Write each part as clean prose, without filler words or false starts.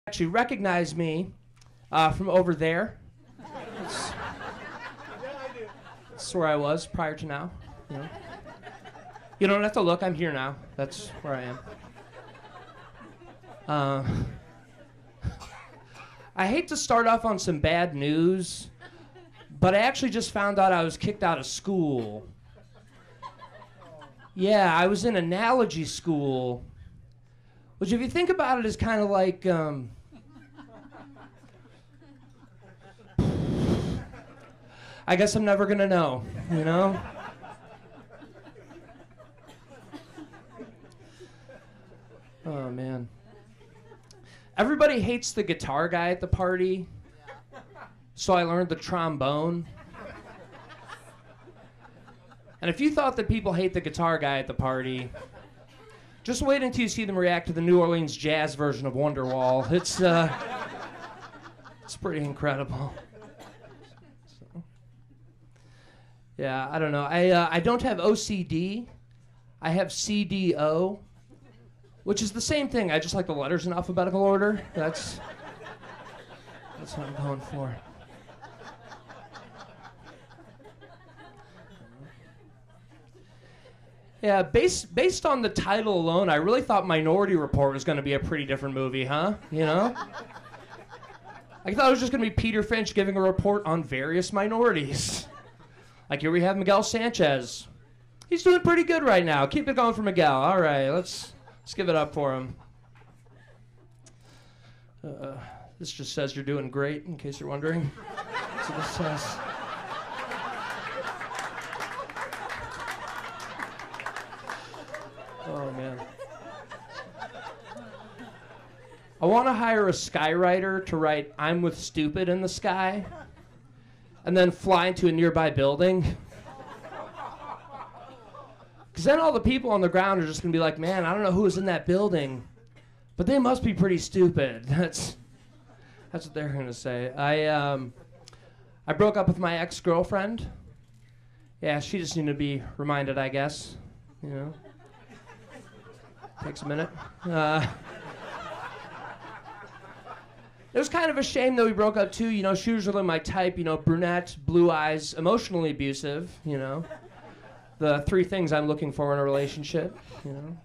Actually recognize me from over there. That's where I was prior to now. You don't have to look. I'm here now. That's where I am. I hate to start off on some bad news, but I actually just found out I was kicked out of school. Yeah, I was in analogy school, which if you think about it is kind of like, I guess I'm never gonna know, you know? Oh, man. Everybody hates the guitar guy at the party, so I learned the trombone. And if you thought that people hate the guitar guy at the party, just wait until you see them react to the New Orleans jazz version of Wonderwall. It's pretty incredible. So, yeah, I don't know. I don't have OCD. I have CDO, which is the same thing. I just like the letters in alphabetical order. That's what I'm going for. Yeah, based on the title alone, I really thought Minority Report was going to be a pretty different movie, huh? You know? I thought it was just going to be Peter Finch giving a report on various minorities. Like here we have Miguel Sanchez. He's doing pretty good right now. Keep it going for Miguel. All right, let's give it up for him. This just says you're doing great, in case you're wondering. That's what this says. Oh, man. I want to hire a skywriter to write "I'm with stupid" in the sky and then fly into a nearby building. Because then all the people on the ground are just going to be like, man, I don't know who was in that building, but they must be pretty stupid. That's what they're going to say. I broke up with my ex-girlfriend. Yeah, she just needed to be reminded, I guess. You know? Takes a minute. It was kind of a shame that we broke up too. You know, she was really my type. You know, brunette, blue eyes, emotionally abusive. You know, the three things I'm looking for in a relationship. You know,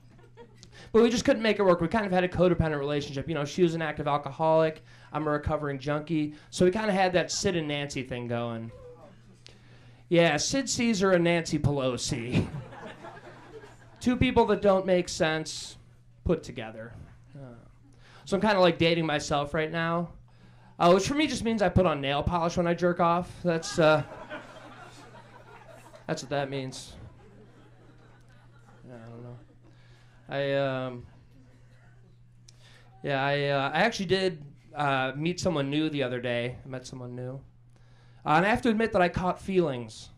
but we just couldn't make it work. We kind of had a codependent relationship. You know, she was an active alcoholic. I'm a recovering junkie. So we kind of had that Sid and Nancy thing going. Yeah, Sid Caesar and Nancy Pelosi. Two people that don't make sense put together. So I'm kind of like dating myself right now, which for me just means I put on nail polish when I jerk off. That's what that means. Yeah, I don't know. I actually did meet someone new the other day. I met someone new, and I have to admit that I caught Feelings.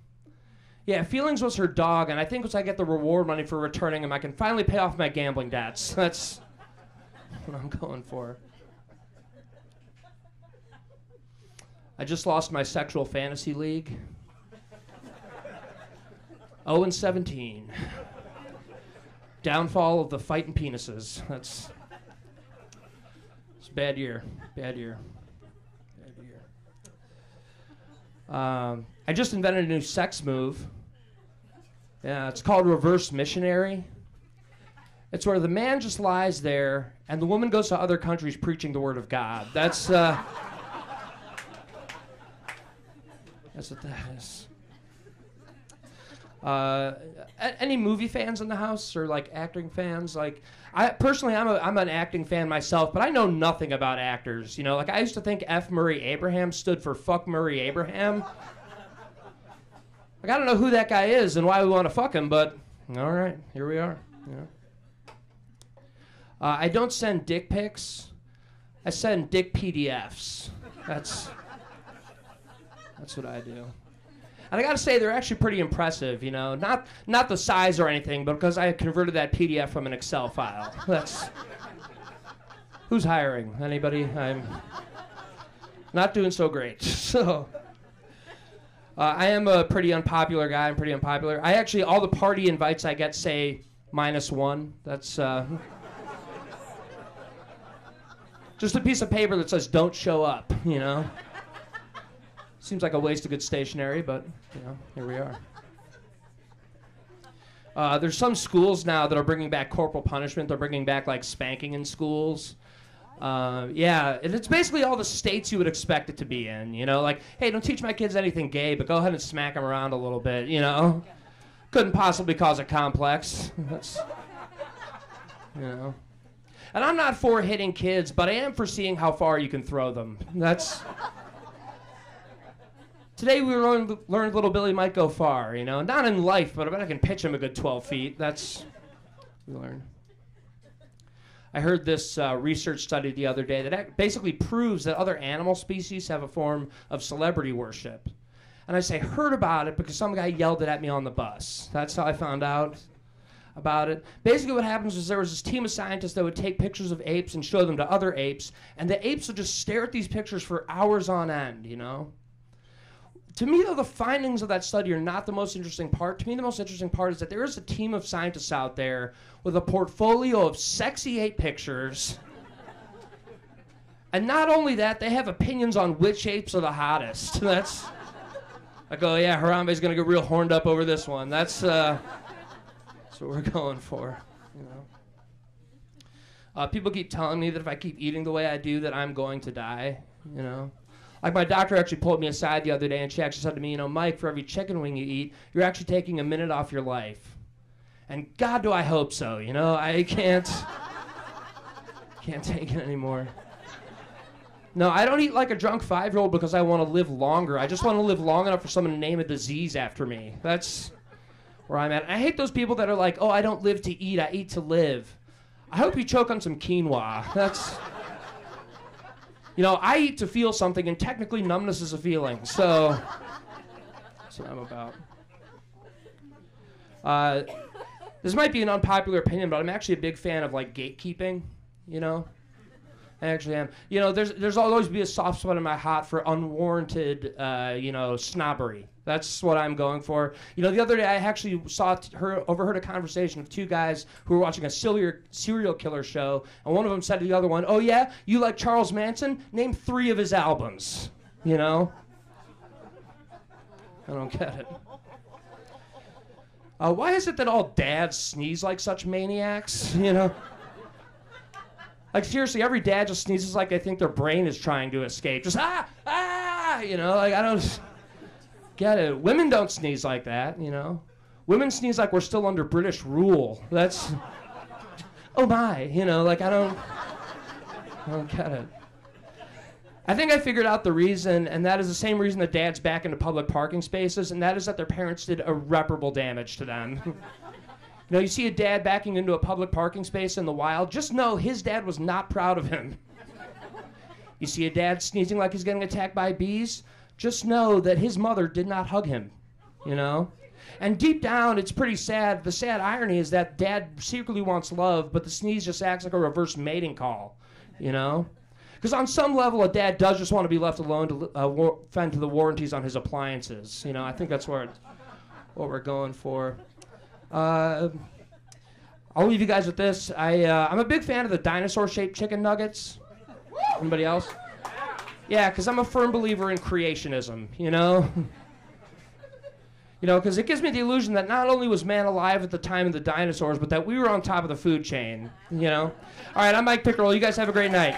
Yeah, Feelings was her dog, and I think once I get the reward money for returning him, I can finally pay off my gambling debts. That's what I'm going for. I just lost my sexual fantasy league. 0-17. Downfall of the fighting penises. It's a bad year. Bad year. I just invented a new sex move. Yeah, it's called reverse missionary. It's where the man just lies there and the woman goes to other countries preaching the word of God. That's what that is. Any movie fans in the house or like acting fans? Like, I personally, I'm an acting fan myself, but I know nothing about actors. You know, like I used to think F. Murray Abraham stood for fuck Murray Abraham. Like I don't know who that guy is and why we want to fuck him, but all right, here we are. Yeah. I don't send dick pics. I send dick PDFs. That's what I do. And I gotta say, they're actually pretty impressive, you know. Not the size or anything, but because I converted that PDF from an Excel file. That's... Who's hiring? Anybody? I'm not doing so great. So, I am a pretty unpopular guy. I'm pretty unpopular. I actually, all the party invites I get say -1. That's, Just a piece of paper that says, don't show up, you know? Seems like a waste of good stationery, but, you know, here we are. There's some schools now that are bringing back corporal punishment. They're bringing back, like, spanking in schools. Yeah, and it's basically all the states you would expect it to be in, you know? Like, hey, don't teach my kids anything gay, but go ahead and smack them around a little bit, you know? Couldn't possibly cause a complex. That's, you know. And I'm not for hitting kids, but I am for seeing how far you can throw them. That's... Today we learned little Billy might go far, you know? Not in life, but I bet I can pitch him a good 12 feet. That's... we learned. I heard this research study the other day that basically proves that other animal species have a form of celebrity worship. And I say heard about it because some guy yelled it at me on the bus. That's how I found out about it. Basically what happens is there was this team of scientists that would take pictures of apes and show them to other apes, and the apes would just stare at these pictures for hours on end, you know? To me, though, the findings of that study are not the most interesting part. To me, the most interesting part is that there is a team of scientists out there with a portfolio of sexy ape pictures. And not only that, they have opinions on which apes are the hottest. That's... I go, yeah, Harambe's going to get real horned up over this one. That's what we're going for, you know. People keep telling me that if I keep eating the way I do, that I'm going to die, you know. Like my doctor actually pulled me aside the other day and she actually said to me, you know, Mike, for every chicken wing you eat, you're actually taking a minute off your life. And God, do I hope so, you know? I can't take it anymore. No, I don't eat like a drunk 5-year-old because I want to live longer. I just want to live long enough for someone to name a disease after me. That's where I'm at. I hate those people that are like, oh, I don't live to eat, I eat to live. I hope you choke on some quinoa. That's... You know, I eat to feel something, and technically numbness is a feeling, so that's what I'm about. This might be an unpopular opinion, but I'm actually a big fan of, like, gatekeeping, you know? I actually am. You know, there's always be a soft spot in my heart for unwarranted, you know, snobbery. That's what I'm going for. You know, the other day I actually overheard a conversation of two guys who were watching a serial killer show, and one of them said to the other one, "Oh yeah, you like Charles Manson? Name 3 of his albums." You know? I don't get it. Why is it that all dads sneeze like such maniacs? You know? Like, seriously, every dad just sneezes like they think their brain is trying to escape. Just, you know, like, I don't get it. Women don't sneeze like that, you know. Women sneeze like we're still under British rule. That's, oh my, you know, like, I don't get it. I think I figured out the reason, and that is the same reason that dads back into public parking spaces, and that is that their parents did irreparable damage to them. You know, you see a dad backing into a public parking space in the wild, just know his dad was not proud of him. You see a dad sneezing like he's getting attacked by bees, just know that his mother did not hug him, you know? And deep down, it's pretty sad. The sad irony is that dad secretly wants love, but the sneeze just acts like a reverse mating call, you know? Because on some level, a dad does just want to be left alone to fend to the warranties on his appliances. You know, I think that's what we're going for. I'll leave you guys with this. I'm a big fan of the dinosaur-shaped chicken nuggets. Anybody else? Yeah, because I'm a firm believer in creationism, you know? You know, because it gives me the illusion that not only was man alive at the time of the dinosaurs, but that we were on top of the food chain, you know? All right, I'm Mike Pickerl. You guys have a great night.